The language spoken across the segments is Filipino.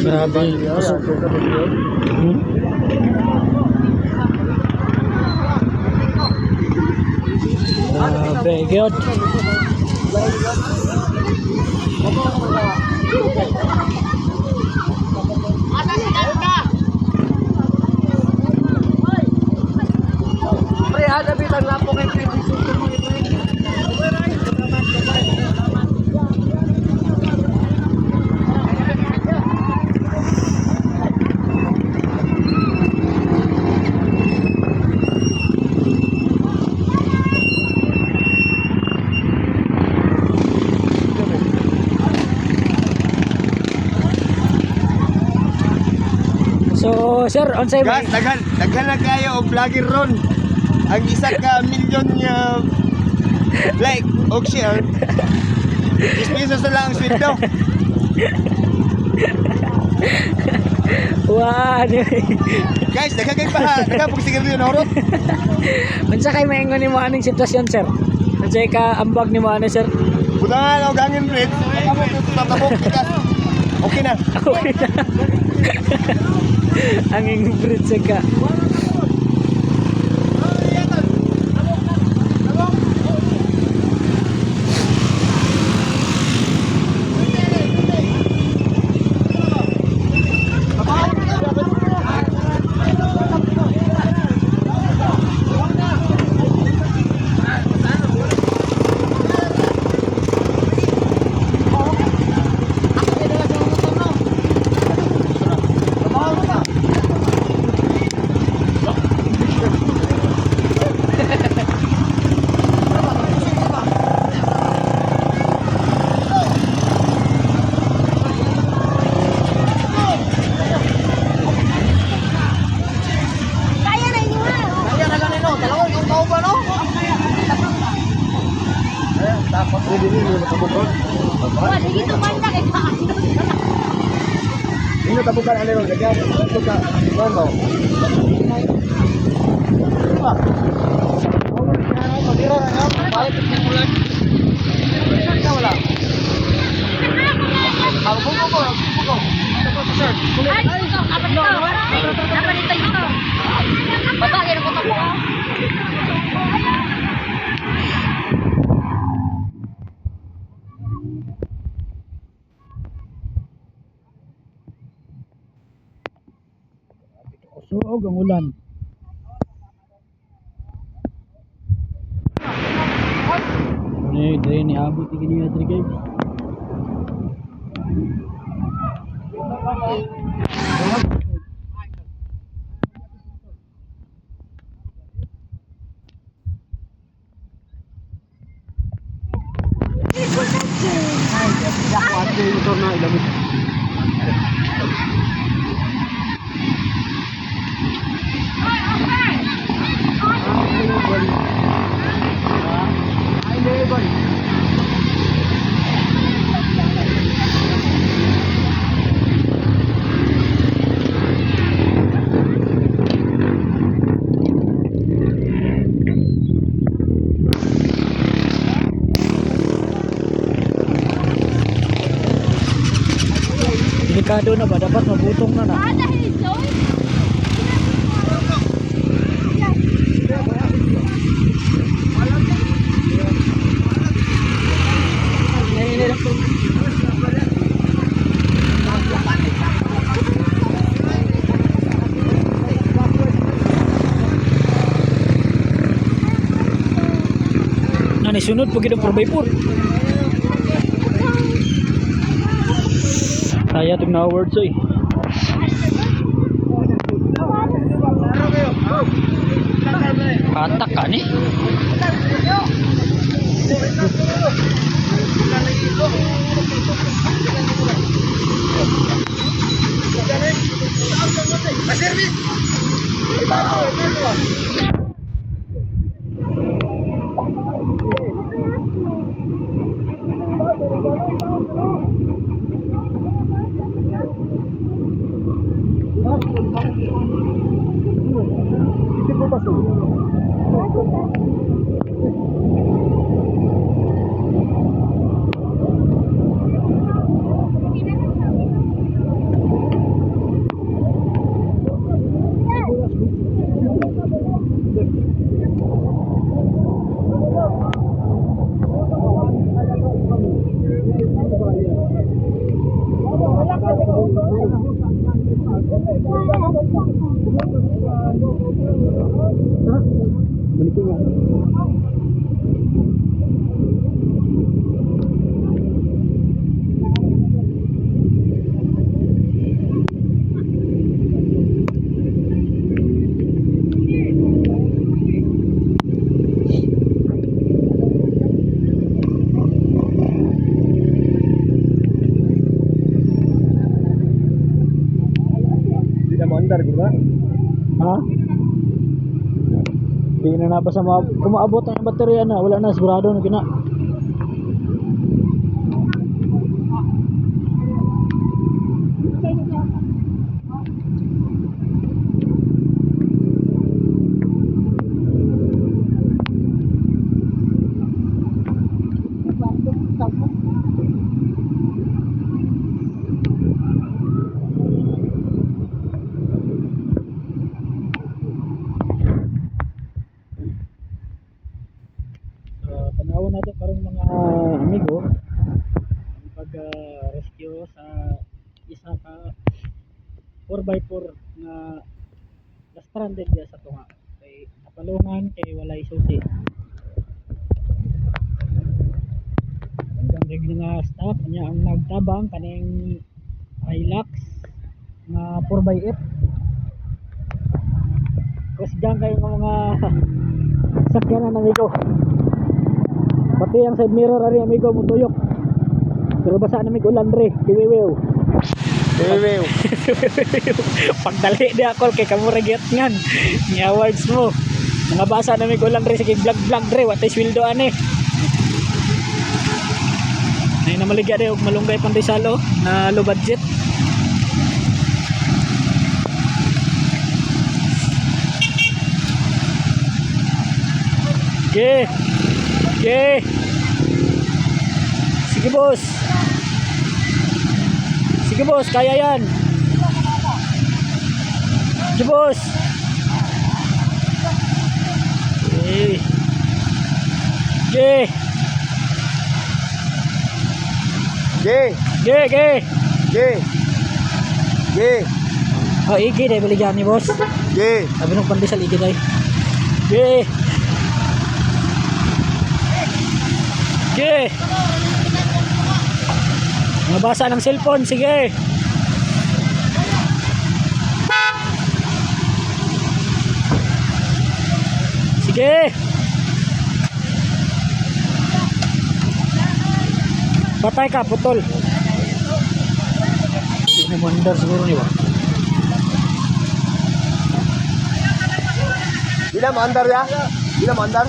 Grabe. Grabe, good. Pre, ada bitang lapo kay pre. So, sir, unsay Guys, daghan na kayo og vlogger ron. Ang isa ka milyon nga like og share. 10 pesos na lang ang sweldo. Wow. Guys, daghan kay pa. Daghan pug sigarilyo na orot. Unsa kay maingon nimo aning sitwasyon, sir? Unsay ka ambag nimo ani, sir? Butangan og hangin red. Amo tatabok bigas. Okay na. Okay na. Ang ingrid sa ka. Ini tabukan ano ron, daghan tabukan. Ano? Diba? Madira na nga, bayad ng bulan. Wala. Ako po. Ito sir. Ay, ito, apat ito. Dapat ito. Baba, yan ako ito. Suog ang ulan. Dahil niabot ni kanina diri guys. Delikado na ba? Dapat mabutong na na. Sunod po kitang probaypur. Saya itong na-awards oy. Patak ka ni. Service. Maandar di ba? Ha? Di na na pa sa kumaabot ang baterya na, wala na sigurado na kina. Panahon nato karong mga amigo ang pag-rescue sa isa ka 4x4 na na-stranded diya sa tunga kay napalungan kay walay susi. Hanggang rig nga staff niya ang nagtabang kaning Hilux na 4x8. Kasi dyan kayo mga sakyanan ng amigo. Pati ang side mirror ari amigo mo tuyok. Pero basa na mig ulan dre, kiwiwiw. Ewew. Pagdali di ako kay kamo reget ngan. Ni awards mo. Mga basa na mig ulan dre sige vlog dre wa tay sweldo ani. Nay na maligya de og malunggay pang Rizalo na low budget. Okay. Sige boss. Sige boss, kaya yan. Sige boss. Okay. Okay. Oh, igi dahil baligyan ni boss. Sabi nung pandesal igi dahil. Nabasa ng cellphone, sige. Sige. Patay ka, putol. Hindi mo mandar siguro niyo. Bila maandar ya? Bila maandar?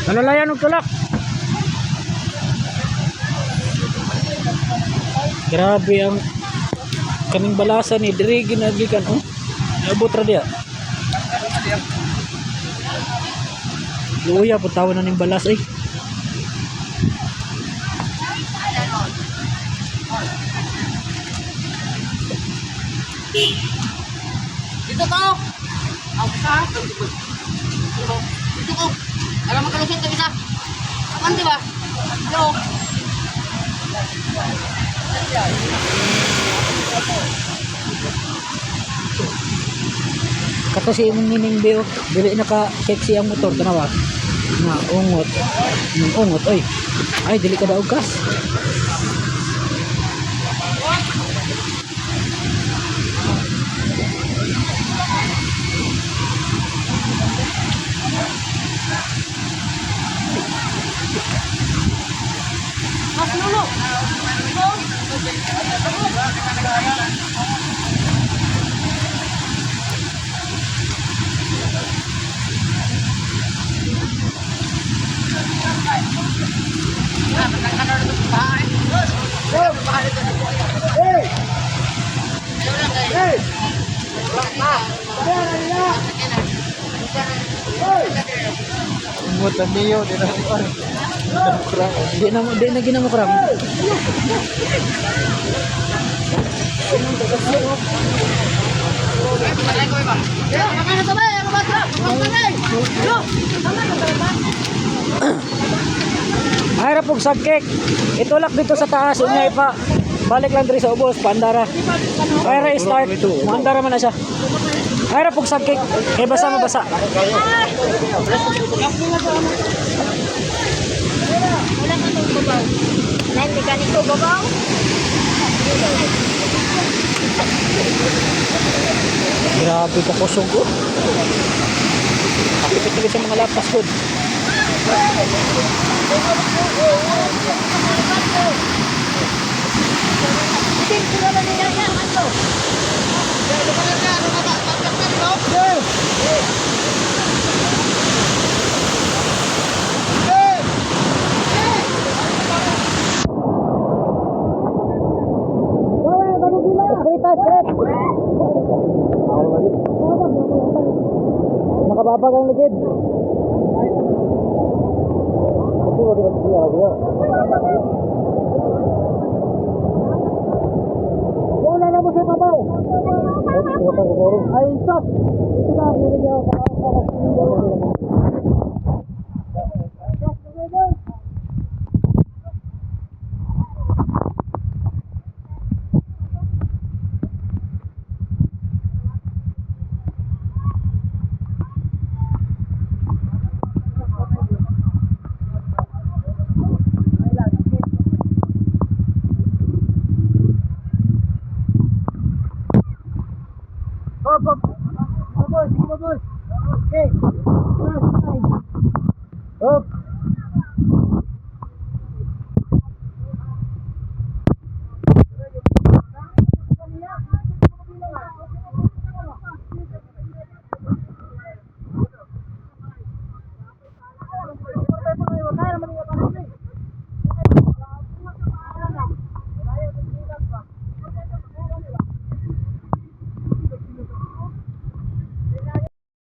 Nalalayan og tulak. Grabe ang kaning balasan ni diri ginagikan oh. Naabot ra dia. Luya po tawon na ning balas eh. Dito ko. Ako sa. Dito ko. Alam mo kalusin to bisa. Aman di ba? Hello. Kato si imong nining beo, dili naka sexy ang motor tanawa. Na ungot. Ungot oy. Ay dili ka daog gas. Mas lulu. Mutan niyo din ako. Di na ginamukram. Harap og sagkik. Itulak dito sa taas unya pa. Balik lang diri sa ubos paandara. Para start. Maandara man na siya. Harap og sagkik. Kay basa mabasa. Wala ka itong babaw. Hindi ka nito babaw. Grabe ka kusog ko. Kapit-kapit sa mga lapas ko. bagang likid. Ito wala ka siya lagi. Wala na mo sa kabaw. Ay, stop. Ito na, huli niyo.